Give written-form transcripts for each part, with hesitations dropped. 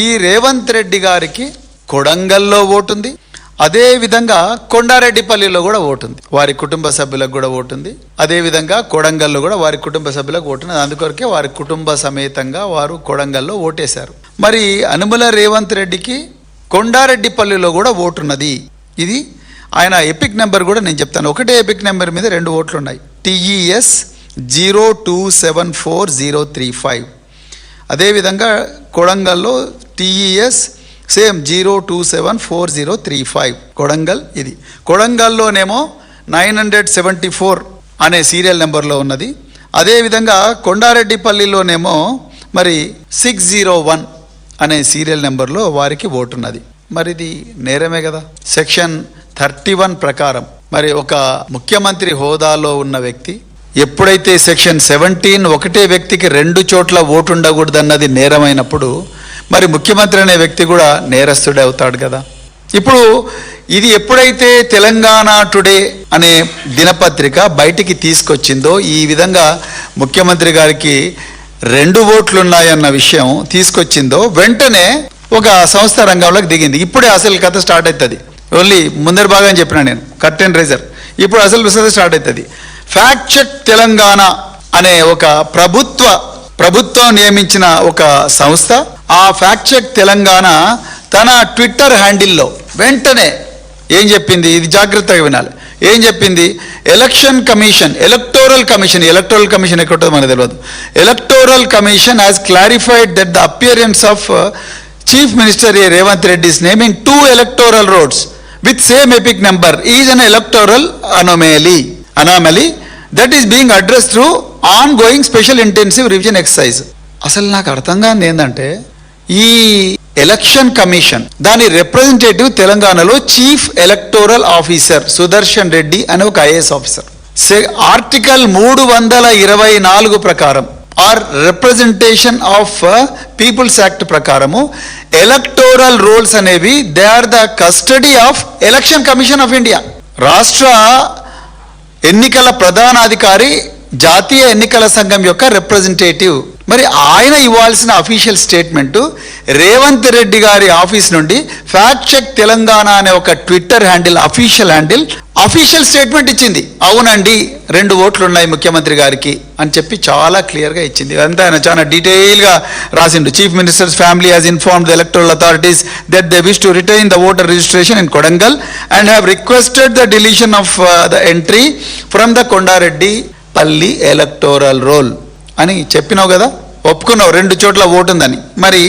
ఈ రేవంత్ రెడ్డి గారికి కొడంగల్లో ఓటుంది, అదేవిధంగా కొండారెడ్డిపల్లిలో కూడా ఓటుంది, వారి కుటుంబ సభ్యులకు కూడా ఓటుంది, అదేవిధంగా కొడంగల్లో కూడా వారి కుటుంబ సభ్యులకు ఓటుంది. అందుకొరకే వారి కుటుంబ సమేతంగా వారు కొడంగల్లో ఓటేశారు. మరి అనుముల రేవంత్ రెడ్డికి కొండారెడ్డిపల్లిలో కూడా ఓటున్నది. ఇది ఆయన ఎపిక్ నెంబర్ కూడా నేను చెప్తాను. ఒకటే ఎపిక్ నెంబర్ మీద 2 ఓట్లు ఉన్నాయి. TES 0274035. అదేవిధంగా కొడంగల్లో TES సేమ్ 0274035 కొడంగల్. ఇది కొడంగల్లోనేమో 974 అనే సీరియల్ నెంబర్లో ఉన్నది. అదేవిధంగా కొండారెడ్డిపల్లిలోనేమో మరి 601 అనే సీరియల్ నెంబర్లో వారికి ఓటున్నది. మరి ఇది నేరమే కదా. సెక్షన్ 31 ప్రకారం మరి ఒక ముఖ్యమంత్రి హోదాలో ఉన్న వ్యక్తి ఎప్పుడైతే సెక్షన్ 17 ఒకటే వ్యక్తికి 2 చోట్ల ఓటు ఉండకూడదన్నది నేరమైనప్పుడు మరి ముఖ్యమంత్రి అనే వ్యక్తి కూడా నేరస్తుడే అవుతాడు కదా. ఇప్పుడు ఇది ఎప్పుడైతే తెలంగాణ టుడే అనే దినపత్రిక బయటికి తీసుకొచ్చిందో, ఈ విధంగా ముఖ్యమంత్రి గారికి 2 ఓట్లు ఉన్నాయన్న విషయం తీసుకొచ్చిందో, వెంటనే ఒక సంస్థ రంగంలోకి దిగింది. ఇప్పుడే అసలు కథ స్టార్ట్ అవుతుంది. ఓన్లీ ముందరి భాగం చెప్పినా నేను, కర్టెన్ రైజర్. ఇప్పుడు అసలు విషయం స్టార్ట్ అవుతుంది. ఫ్యాక్ట్ చెక్ తెలంగాణ అనే ఒక ప్రభుత్వం నియమించిన ఒక సంస్థ, ఆ ఫ్యాక్ట్ చెక్ తెలంగాణ తన ట్విట్టర్ హ్యాండిల్లో వెంటనే ఏం చెప్పింది, ఇది జాగ్రత్తగా వినాలి. ఏం చెప్పింది, ఎలక్టోరల్ కమిషన్ ఎక్కడో మనకు తెలియదు. Electoral commission has clarified that the appearance of Chief Minister Revanth Reddy's name in 2 electoral rolls with same epic number is an electoral anomaly that is being addressed through ongoing special intensive revision exercise. అసలు నాకు అర్థం కాదు ఏంటంటే, ఈ election commission దాని representative తెలంగాణలో chief electoral officer Sudarshan Reddy అనే ఒక IAS ఆఫీసర్. ఆర్టికల్ 324 ప్రకారం ఆర్ రిప్రజెంటేషన్ ఆఫ్ పీపుల్స్ యాక్ట్ ప్రకారము ఎలక్టోరల్ రోల్స్ అనేవి they are the custody of election commission of India. రాష్ట్ర ఎన్నికల ప్రధానాధికారి జాతీయ ఎన్నికల సంఘం యొక్క రిప్రజెంటేటివ్. మరి ఆయన ఇవ్వాల్సిన అఫీషియల్ స్టేట్మెంటు రేవంత్ రెడ్డి గారి ఆఫీస్ నుండి ఫ్యాక్ట్ చెక్ తెలంగాణ అనే ఒక ట్విట్టర్ హ్యాండిల్ అఫీషియల్ స్టేట్మెంట్ ఇచ్చింది. అవునండి 2 ఓట్లు ఉన్నాయి ముఖ్యమంత్రి గారికి అని చెప్పి చాలా క్లియర్గా ఇచ్చింది. అంతా ఆయన చాలా డీటెయిల్గా రాసిండు. Chief ministers family has informed the electoral authorities that they wish to retain the voter registration in Kodangal and have requested the deletion of the entry from the Kondareddipalli electoral roll అని చెప్పినావు కదా, ఒప్పుకున్నావు 2 చోట్ల ఓటు ఉందని. మరి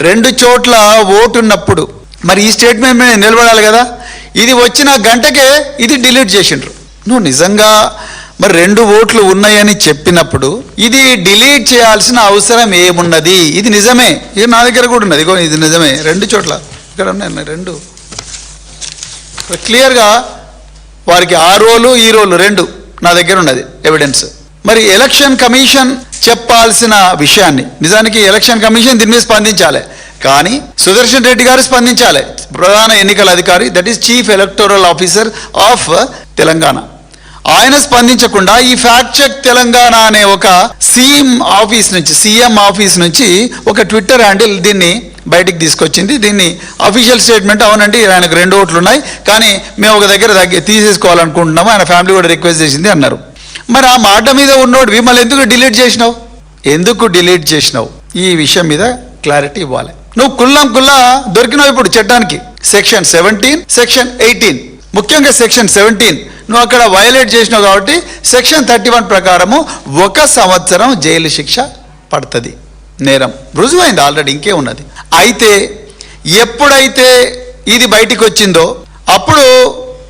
2 చోట్ల ఓటు ఉన్నప్పుడు మరి ఈ స్టేట్మెంట్ మీద నిలబడాలి కదా. ఇది వచ్చిన గంటకే ఇది డిలీట్ చేసిండ్రు. నువ్వు నిజంగా మరి 2 ఓట్లు ఉన్నాయని చెప్పినప్పుడు ఇది డిలీట్ చేయాల్సిన అవసరం ఏమున్నది? ఇది నిజమే, ఇది నా దగ్గర కూడా ఉన్నది. ఇది నిజమే, 2 చోట్ల ఇక్కడ ఉన్నాయి 2 క్లియర్గా. వారికి ఆ రోలు ఈ రోలు 2 నా దగ్గర ఉన్నది ఎవిడెన్స్. మరి ఎలక్షన్ కమిషన్ చెప్పాల్సిన విషయాన్ని, నిజానికి ఎలక్షన్ కమిషన్ దీని మీద స్పందించాలి, కానీ సుదర్శన్ రెడ్డి గారు స్పందించాలి, ప్రధాన ఎన్నికల అధికారి, that is chief electoral officer of Telangana. ఆయన స్పందించకుండా ఈ ఫ్యాక్ట్ చెక్ తెలంగాణ అనే ఒక సీఎం ఆఫీస్ నుంచి ఒక ట్విట్టర్ హ్యాండిల్ దీన్ని బయటికి తీసుకొచ్చింది. దీన్ని అఫీషియల్ స్టేట్మెంట్, అవునండి ఆయనకు 2 ఓట్లు ఉన్నాయి కానీ మేము ఒక దగ్గర తీసేసుకోవాలనుకుంటున్నాము, ఆయన ఫ్యామిలీ కూడా రిక్వెస్ట్ చేసింది అన్నారు. మరి ఆ మాట మీద ఉన్నోడివి మళ్ళీ ఎందుకు డిలీట్ చేసినావు? ఈ విషయం మీద క్లారిటీ ఇవ్వాలి. నువ్వు కుల్లా దొరికినావు ఇప్పుడు చట్టానికి. సెక్షన్ 17, సెక్షన్ 18, ముఖ్యంగా సెక్షన్ 17 నువ్వు అక్కడ వయలేట్ చేసినావు కాబట్టి సెక్షన్ 31 ప్రకారము 1 సంవత్సరం జైలు శిక్ష పడుతుంది. నేరం రుజువైంది ఆల్రెడీ, ఇంకే ఉన్నది. అయితే ఎప్పుడైతే ఇది బయటికి వచ్చిందో అప్పుడు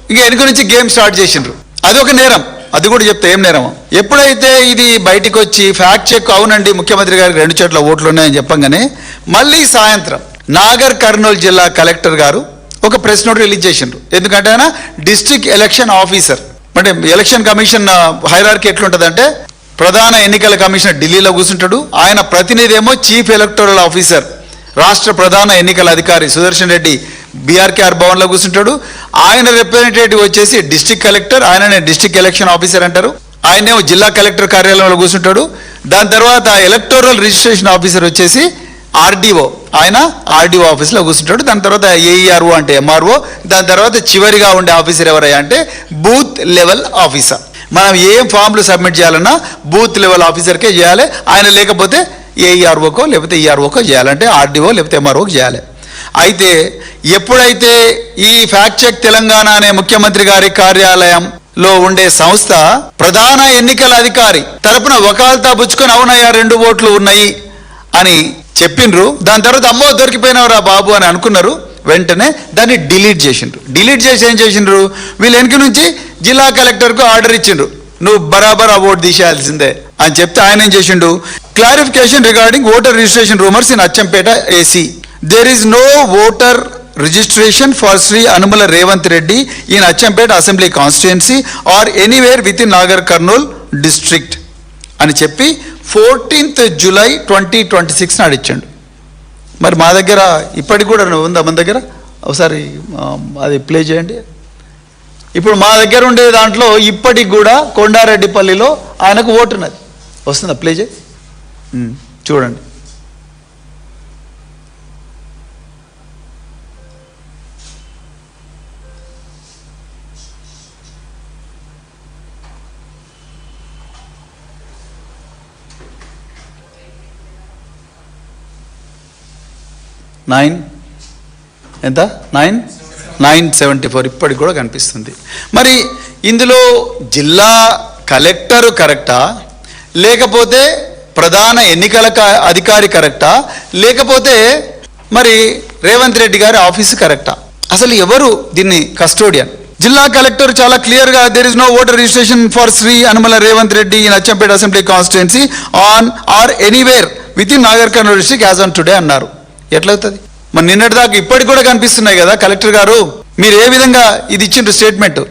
ఇంక వెనుక నుంచి గేమ్ స్టార్ట్ చేసిండ్రు. అదొక నేరం, అది కూడా చెప్తే ఏం నేరమో. ఎప్పుడైతే ఇది బయటికి వచ్చి ఫ్యాక్ట్ చెక్ అవునండి ముఖ్యమంత్రి గారికి 2 చోట్ల ఓట్లు ఉన్నాయని చెప్పంగానే మళ్ళీ సాయంత్రం నాగర్ కర్నూలు జిల్లా కలెక్టర్ గారు ఒక ప్రెస్ నోట్ రిలీజ్ చేసిండ్రు. ఎందుకంటే ఆయన డిస్ట్రిక్ట్ ఎలక్షన్ ఆఫీసర్. అంటే ఎలక్షన్ కమిషన్ హైరార్కీ ఎట్లుంటుందంటే, ప్రధాన ఎన్నికల కమిషనర్ ఢిల్లీలో కూర్చుంటాడు, ఆయన ప్రతినిధి ఏమో చీఫ్ ఎలక్టోరల్ ఆఫీసర్ రాష్ట్ర ప్రధాన ఎన్నికల అధికారి సుదర్శన్ రెడ్డి BRKR భవన్లో కూర్చుంటాడు. ఆయన రిప్రజెంటేటివ్ వచ్చేసి డిస్ట్రిక్ట్ కలెక్టర్, ఆయననే డిస్ట్రిక్ట్ ఎలక్షన్ ఆఫీసర్ అంటారు. ఆయనేమో జిల్లా కలెక్టర్ కార్యాలయంలో కూర్చుంటాడు. దాని తర్వాత ఎలక్టోరల్ రిజిస్ట్రేషన్ ఆఫీసర్ వచ్చేసి ఆర్డీఓ, ఆయన ఆర్డీఓ ఆఫీస్లో కూర్చుంటాడు. దాని తర్వాత ఏఈఆర్ఓ అంటే ఎంఆర్ఓ, దాని తర్వాత చివరిగా ఉండే ఆఫీసర్ ఎవరయ్యా అంటే బూత్ లెవెల్ ఆఫీసర్. మనం ఏం ఫామ్లు సబ్మిట్ చేయాలన్నా బూత్ లెవెల్ ఆఫీసర్కే చేయాలి. ఆయన లేకపోతే ఏఈఆర్ఓకో లేకపోతే ఈఆర్ఓకో చేయాలంటే ఆర్డీఓ లేకపోతే ఎంఆర్ఓకి చేయాలి. అయితే ఎప్పుడైతే ఈ ఫ్యాక్ట్ చెక్ తెలంగాణ అనే ముఖ్యమంత్రి గారి కార్యాలయంలో ఉండే సంస్థ ప్రధాన ఎన్నికల అధికారి తరపున వకాల్తా పుచ్చుకొని అవునయ్యా 2 ఓట్లు ఉన్నాయి అని చెప్పిండ్రు, దాని తర్వాత అమ్మో దొరికిపోయినవరా బాబు అని అనుకున్నారు. వెంటనే దాన్ని డిలీట్ చేసిండ్రు. డిలీట్ చేసి ఏం చేసిండ్రు, వీళ్ళు వెనక నుంచి జిల్లా కలెక్టర్కు ఆర్డర్ ఇచ్చిండ్రు, నువ్వు బరాబర్ ఆ ఓటు తీసేయాల్సిందే అని చెప్తే ఆయన ఏం చేసిండు, clarification regarding voter registration rumours in Achampet AC. There is no voter registration for Shri Anumula Revanth Reddy in Achampet assembly constituency or anywhere within Nagar Kurnool district అని చెప్పి 14th July 2026 నాడు ఇచ్చాడు. మరి మా దగ్గర ఇప్పటికి కూడా ఉందా మన దగ్గర? ఒకసారి అది ప్లే చేయండి. ఇప్పుడు మా దగ్గర ఉండే దాంట్లో ఇప్పటికి కూడా కొండారెడ్డిపల్లిలో ఆయనకు ఓటు ఉన్నది. వస్తుందా? ప్లే చేయి చూడండి. ఎంత 974 ఇప్పటికి కూడా కనిపిస్తుంది. మరి ఇందులో జిల్లా కలెక్టర్ కరెక్టా, లేకపోతే ప్రధాన ఎన్నికల అధికారి కరెక్టా, లేకపోతే మరి రేవంత్ రెడ్డి గారి ఆఫీసు కరెక్టా? అసలు ఎవరు దీన్ని కస్టోడియన్? జిల్లా కలెక్టర్ చాలా క్లియర్గా there is no voter registration for Shri Anumula Revanth Reddy in Achampet assembly constituency on or anywhere within Nagar Kurnool district as on today అన్నారు. ఎట్లవుతుంది? మరి నిన్నటి దాకా ఇప్పటికి కూడా కనిపిస్తున్నాయి కదా కలెక్టర్ గారు, మీరు ఏ విధంగా ఇది ఇచ్చిండ్రు స్టేట్మెంట్?